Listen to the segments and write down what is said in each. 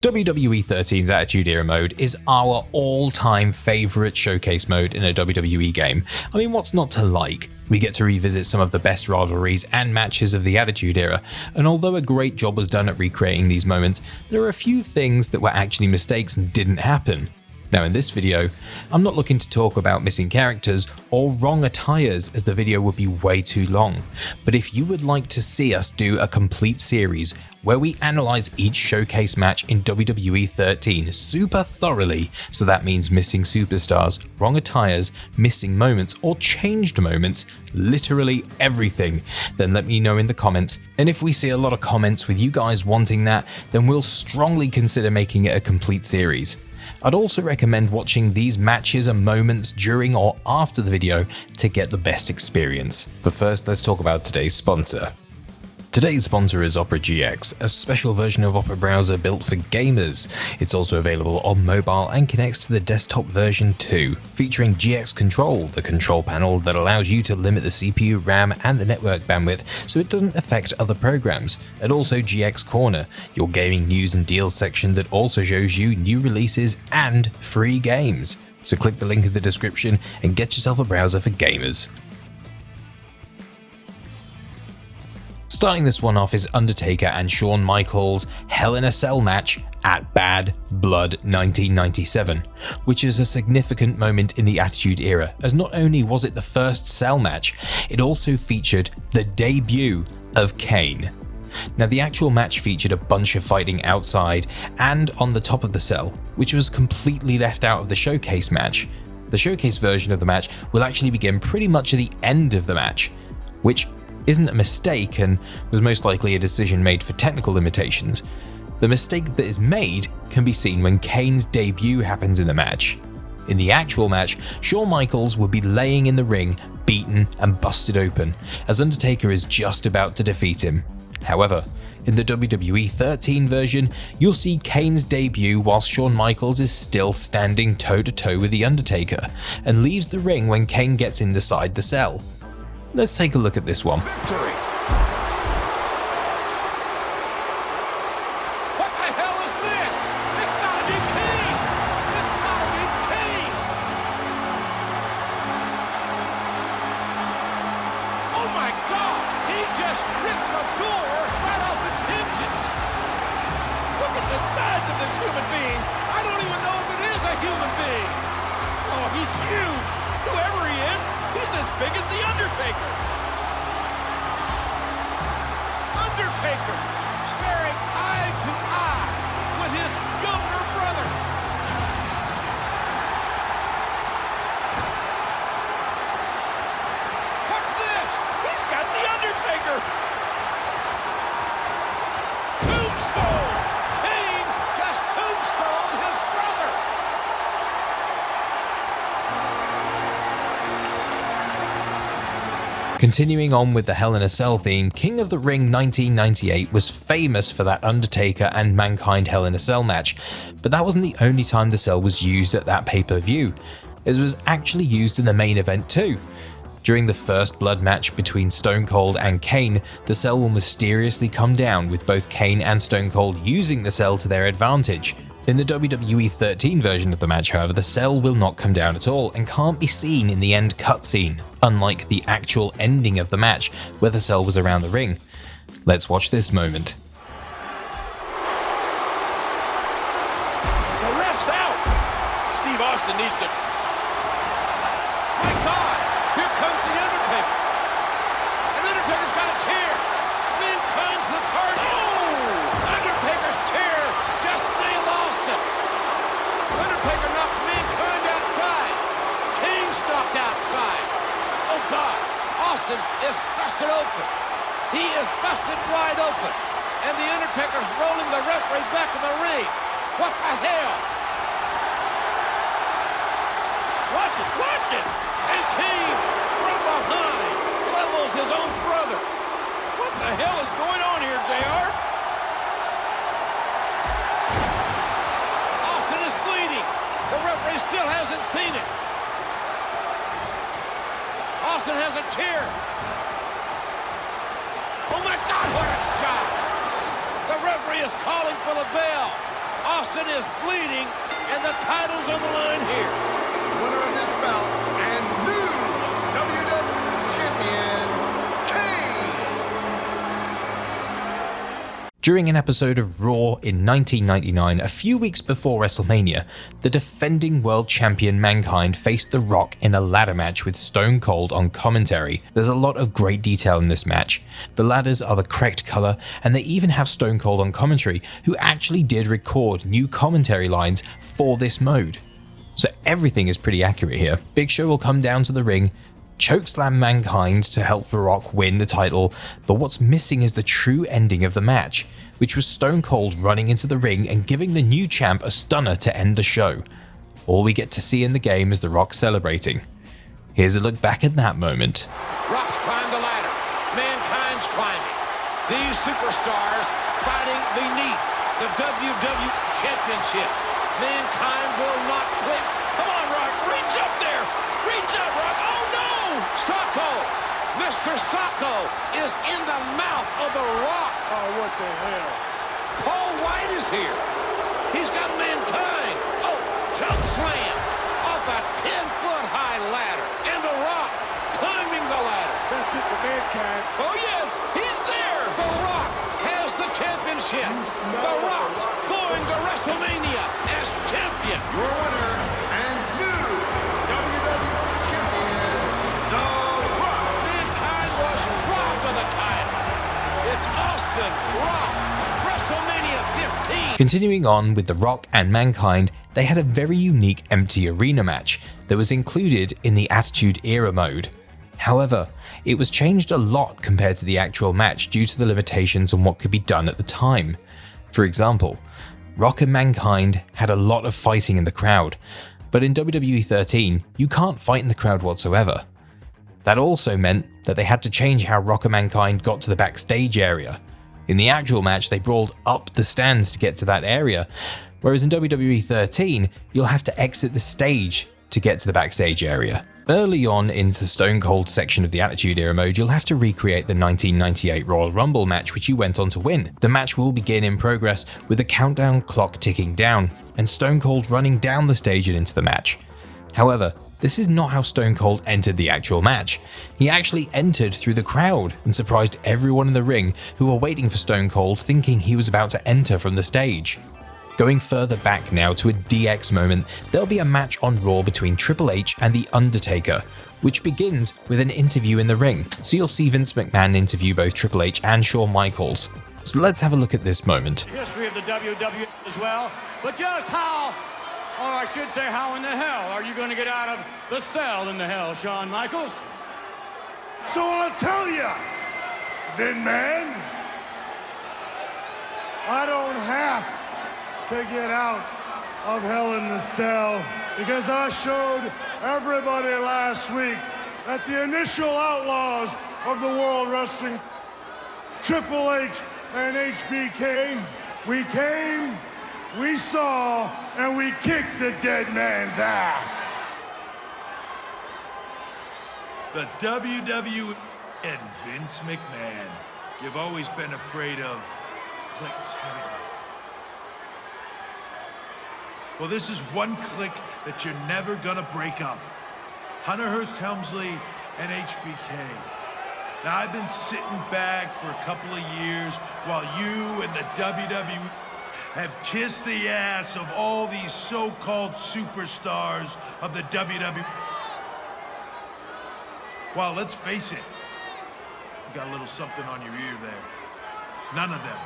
WWE 13's Attitude Era mode is our all-time favourite showcase mode in a WWE game. I mean, what's not to like? We get to revisit some of the best rivalries and matches of the Attitude Era, and although a great job was done at recreating these moments, there are a few things that were actually mistakes and didn't happen. Now in this video, I'm not looking to talk about missing characters or wrong attires, as the video would be way too long, but if you would like to see us do a complete series where we analyse each showcase match in WWE 13 super thoroughly, so that means missing superstars, wrong attires, missing moments or changed moments, literally everything, then let me know in the comments, and if we see a lot of comments with you guys wanting that, then we'll strongly consider making it a complete series. I'd also recommend watching these matches and moments during or after the video to get the best experience. But first, let's talk about today's sponsor. Today's sponsor is Opera GX, a special version of Opera browser built for gamers. It's also available on mobile and connects to the desktop version too, featuring GX Control, the control panel that allows you to limit the CPU, RAM and the network bandwidth so it doesn't affect other programs, and also GX Corner, your gaming news and deals section that also shows you new releases and free games. So click the link in the description and get yourself a browser for gamers. Starting this one off is Undertaker and Shawn Michaels' Hell in a Cell match at Bad Blood 1997, which is a significant moment in the Attitude Era, as not only was it the first Cell match, it also featured the debut of Kane. Now the actual match featured a bunch of fighting outside and on the top of the cell, which was completely left out of the showcase match. The showcase version of the match will actually begin pretty much at the end of the match, which isn't a mistake and was most likely a decision made for technical limitations. The mistake that is made can be seen when Kane's debut happens in the match. In the actual match, Shawn Michaels will be laying in the ring, beaten and busted open, as Undertaker is just about to defeat him. However, in the WWE 13 version, you'll see Kane's debut whilst Shawn Michaels is still standing toe-to-toe with The Undertaker, and leaves the ring when Kane gets inside the cell. Let's take a look at this one. Victory. What the hell is this? It's gotta be Kane! It's gotta be Kane! Oh my God! He just ripped the door right off its hinges! Look at the size of this human being! I don't even know if it is a human being! Oh, he's huge! Whoever he is, he's as big as The Undertaker! Undertaker staring eye to eye with his younger brother. What's this? He's got The Undertaker! Tombstone! Kane just tombstoned his brother! Continuing on with the Hell in a Cell theme, King of the Ring 1998 was famous for that Undertaker and Mankind Hell in a Cell match, but that wasn't the only time the cell was used at that pay-per-view. It was actually used in the main event too. During the first blood match between Stone Cold and Kane, the cell will mysteriously come down, with both Kane and Stone Cold using the cell to their advantage. In the WWE 13 version of the match, however, the cell will not come down at all and can't be seen in the end cutscene, unlike the actual ending of the match where the cell was around the ring. Let's watch this moment. The ref's out! Steve Austin needs to... My God! Here comes The Undertaker! And Undertaker's got a chair! Mankind's the target! Oh! Undertaker's chair just nailed Austin! Undertaker knocks Mankind outside! Kane's knocked outside! Oh God! Austin is busted open! He is busted wide open! And The Undertaker's rolling the referee back in the ring! What the hell? Watch it! Watch it! And Kane, from behind, levels his own brother. What the hell is going on here, JR? Austin is bleeding. The referee still hasn't seen it. Austin has a chair. Oh my God, what a shot! The referee is calling for the bell. Austin is bleeding, and the title's on the line here. Winner of this bout and new WWE Champion, Kane. During an episode of Raw in 1999, a few weeks before WrestleMania, the defending world champion Mankind faced The Rock in a ladder match with Stone Cold on commentary. There's a lot of great detail in this match. The ladders are the correct color, and they even have Stone Cold on commentary, who actually did record new commentary lines for this mode. So everything is pretty accurate here. Big Show will come down to the ring, chokeslam Mankind to help The Rock win the title, but what's missing is the true ending of the match, which was Stone Cold running into the ring and giving the new champ a stunner to end the show. All we get to see in the game is The Rock celebrating. Here's a look back at that moment. Rock's climbed the ladder. Mankind's climbing. These superstars fighting beneath the WWE Championship. Mankind will not quit. Come on, Rock. Reach up there. Reach up, Rock. Oh, no! Socko. Mr. Socko is in the mouth of The Rock. Oh, what the hell? Paul White is here. He's got Mankind. Oh, choke slam off a 10-foot high ladder. And The Rock climbing the ladder. That's it for Mankind. Oh, yes, he's there. The Rock has the championship. The Rock's going to WrestleMania as champion. Your winner and new WWE Champion, The Rock. Mankind was robbed of the title. It's Austin Rock, WrestleMania 15. Continuing on with The Rock and Mankind, they had a very unique empty arena match that was included in the Attitude Era mode. However, it was changed a lot compared to the actual match due to the limitations on what could be done at the time. For example, Rock and Mankind had a lot of fighting in the crowd, but in WWE 13, you can't fight in the crowd whatsoever. That also meant that they had to change how Rock and Mankind got to the backstage area. In the actual match, they brawled up the stands to get to that area, whereas in WWE 13, you'll have to exit the stage to get to the backstage area. Early on in the Stone Cold section of the Attitude Era mode, you'll have to recreate the 1998 Royal Rumble match which you went on to win. The match will begin in progress with the countdown clock ticking down, and Stone Cold running down the stage and into the match. However, this is not how Stone Cold entered the actual match. He actually entered through the crowd and surprised everyone in the ring who were waiting for Stone Cold, thinking he was about to enter from the stage. Going further back now to a DX moment, there'll be a match on Raw between Triple H and The Undertaker, which begins with an interview in the ring. So you'll see Vince McMahon interview both Triple H and Shawn Michaels. So let's have a look at this moment. History of the WWE as well, but just how, or I should say how in the hell are you going to get out of the cell in the hell, Shawn Michaels? So I'll tell ya, then man, I don't have to get out of Hell in the Cell because I showed everybody last week that the initial outlaws of the World Wrestling, Triple H and HBK, we came, we saw, and we kicked the dead man's ass. The WWE and Vince McMahon. You've always been afraid of clicks, haven't you? Well, this is one clique that you're never gonna break up. Hunter Hearst Helmsley and HBK. Now, I've been sitting back for a couple of years while you and the WWE have kissed the ass of all these so-called superstars of the WWE. Well, let's face it, you got a little something on your ear there. None of them,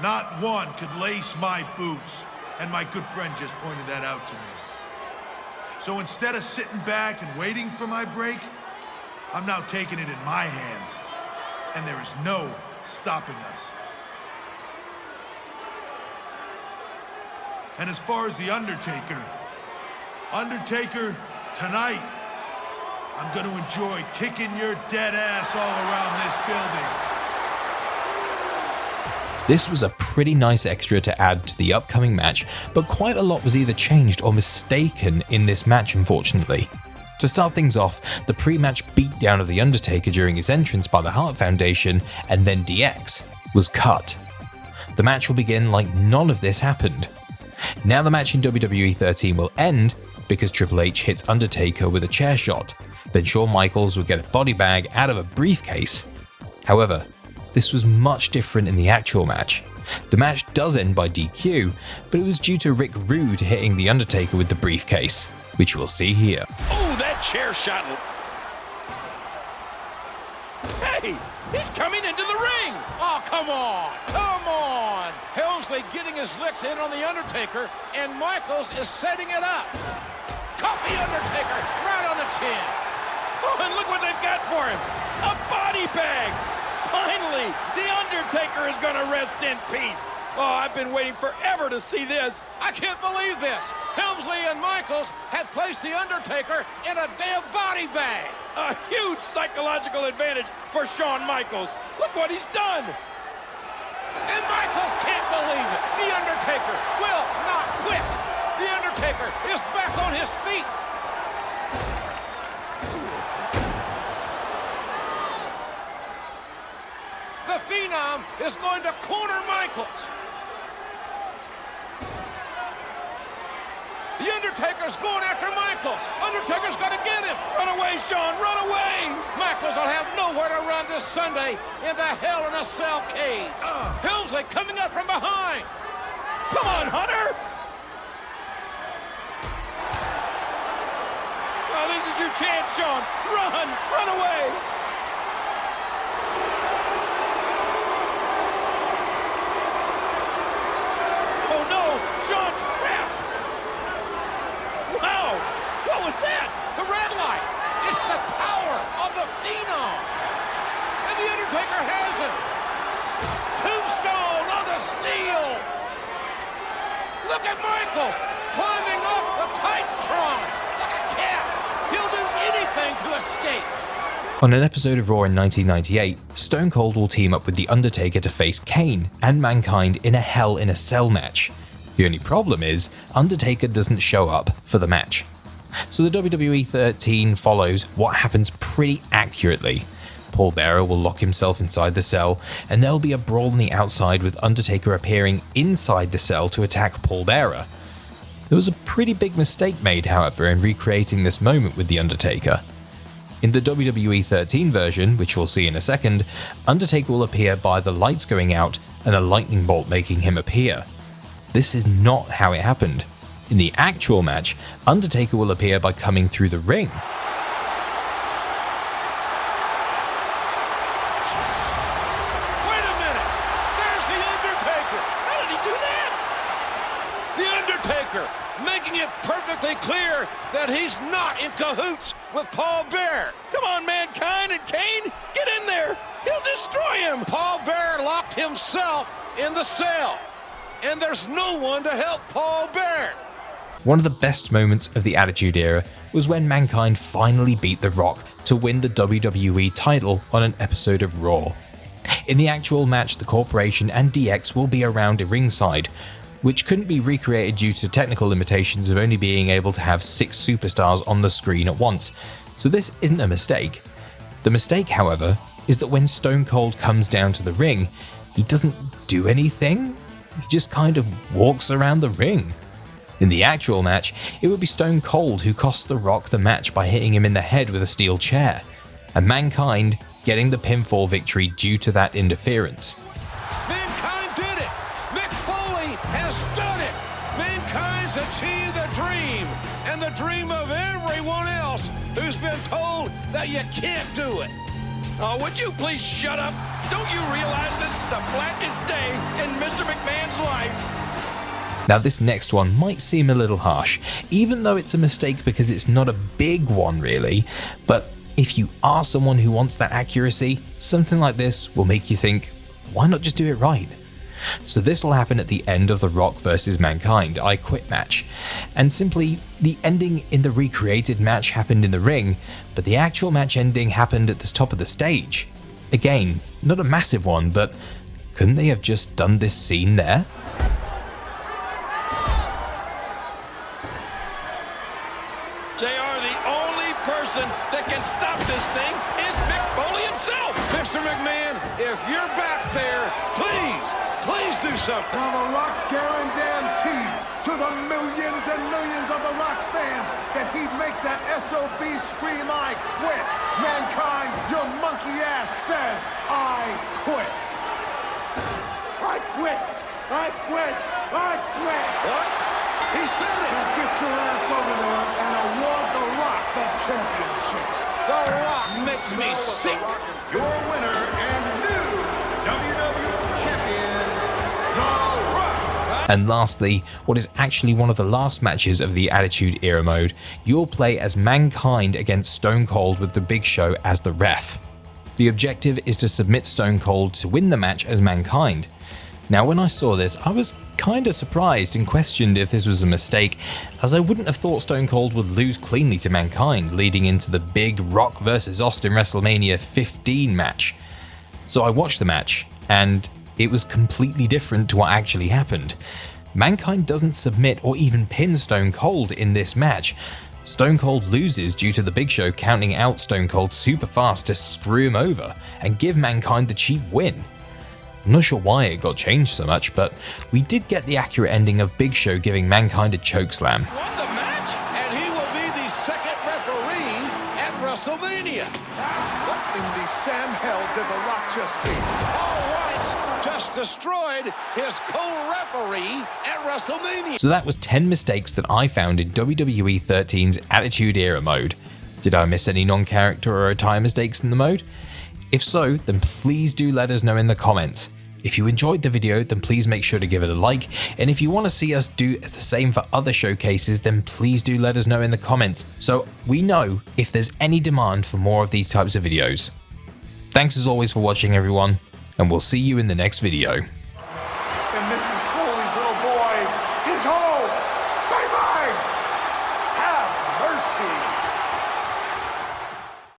not one, could lace my boots. And my good friend just pointed that out to me. So instead of sitting back and waiting for my break, I'm now taking it in my hands. And there is no stopping us. And as far as The Undertaker, tonight, I'm going to enjoy kicking your dead ass all around this building. This was a pretty nice extra to add to the upcoming match, but quite a lot was either changed or mistaken in this match, unfortunately. To start things off, the pre-match beatdown of The Undertaker during his entrance by the Hart Foundation and then DX was cut. The match will begin like none of this happened. Now the match in WWE 13 will end because Triple H hits Undertaker with a chair shot. Then Shawn Michaels would get a body bag out of a briefcase. However, this was much different in the actual match. The match does end by DQ, but it was due to Rick Rude hitting The Undertaker with the briefcase, which we'll see here. Oh, that chair shot. Hey, he's coming into the ring. Oh, come on. Come on. Helmsley getting his licks in on The Undertaker, and Michaels is setting it up. Caught The Undertaker right on the chin. Oh, and look what they've got for him. A body bag. Finally, The Undertaker is going to rest in peace. Oh, I've been waiting forever to see this. I can't believe this. Helmsley and Michaels had placed The Undertaker in a damn body bag. A huge psychological advantage for Shawn Michaels. Look what he's done. And Michaels can't believe it. The Undertaker will not quit. The Undertaker is back on his feet. The Phenom is going to corner Michaels. The Undertaker's going after Michaels. Undertaker's going to get him. Run away, Shawn, run away. Michaels will have nowhere to run this Sunday in the Hell in a Cell cage. Helmsley coming up from behind. Come on, Hunter. Oh, this is your chance, Shawn. Run away. Oh, no, Shawn's trapped. Wow! What was that? The red light! It's the power of the Phenom! And The Undertaker has him! Tombstone on the steel! Look at Michaels climbing up the Titantron like a cat! He'll do anything to escape! On an episode of Raw in 1998, Stone Cold will team up with The Undertaker to face Kane and Mankind in a Hell in a Cell match. The only problem is, Undertaker doesn't show up for the match. So the WWE 13 follows what happens pretty accurately. Paul Bearer will lock himself inside the cell, and there'll be a brawl on the outside with Undertaker appearing inside the cell to attack Paul Bearer. There was a pretty big mistake made, however, in recreating this moment with The Undertaker. In the WWE 13 version, which we'll see in a second, Undertaker will appear by the lights going out and a lightning bolt making him appear. This is not how it happened. In the actual match, Undertaker will appear by coming through the ring. Wait a minute! There's The Undertaker! How did he do that? The Undertaker making it perfectly clear that he's not in cahoots with Paul Bearer. Come on, Mankind and Kane, get in there! He'll destroy him! Paul Bearer locked himself in the cell, and there's no one to help Paul Bearer. One of the best moments of the Attitude Era was when Mankind finally beat The Rock to win the WWE title on an episode of Raw. In the actual match, the Corporation and DX will be around a ringside, which couldn't be recreated due to technical limitations of only being able to have 6 superstars on the screen at once, so this isn't a mistake. The mistake, however, is that when Stone Cold comes down to the ring, he doesn't do anything, he just kind of walks around the ring. In the actual match, it would be Stone Cold who cost The Rock the match by hitting him in the head with a steel chair, and Mankind getting the pinfall victory due to that interference. Mankind did it! Mick Foley has done it! Mankind's achieved the dream, and the dream of everyone else who's been told that you can't do it. Oh, would you please shut up? Don't you realize this is the blackest day in Mr. McMahon's life? Now this next one might seem a little harsh, even though it's a mistake because it's not a big one really, but if you are someone who wants that accuracy, something like this will make you think, why not just do it right? So this will happen at the end of the Rock vs Mankind I Quit match, and simply the ending in the recreated match happened in the ring, but the actual match ending happened at the top of the stage. Again, not a massive one, but couldn't they have just done this scene there? JR, the only person that can stop this thing is Mick Foley himself. Mr. McMahon, if you're back there, please do something. Now The Rock guaranteed to the millions and millions of The Rock's fans that he'd make that SOB scream, "I quit." Mankind, your monkey ass says, "I quit." I quit. I quit. I quit. What? He said it. Now get your ass over there and award The Rock the championship. The Rock makes me sick. Your winner and new WWE champion, The Rock. And lastly, what is actually one of the last matches of the Attitude Era mode, you'll play as Mankind against Stone Cold with the Big Show as the ref. The objective is to submit Stone Cold to win the match as Mankind. Now when I saw this, I was kinda surprised and questioned if this was a mistake, as I wouldn't have thought Stone Cold would lose cleanly to Mankind leading into the big Rock vs Austin WrestleMania 15 match. So I watched the match, and it was completely different to what actually happened. Mankind doesn't submit or even pin Stone Cold in this match. Stone Cold loses due to the Big Show counting out Stone Cold super fast to screw him over and give Mankind the cheap win. I'm not sure why it got changed so much, but we did get the accurate ending of Big Show giving Mankind a chokeslam. Won the match, and he will be the second referee at WrestleMania. What in the Sam hell did The Rock just see? All right, just destroyed his co-referee at WrestleMania. So that was 10 mistakes that I found in WWE 13's Attitude Era mode. Did I miss any non-character or attire mistakes in the mode? If so, then please do let us know in the comments. If you enjoyed the video, then please make sure to give it a like, and if you want to see us do the same for other showcases, then please do let us know in the comments, so we know if there's any demand for more of these types of videos. Thanks as always for watching everyone, and we'll see you in the next video.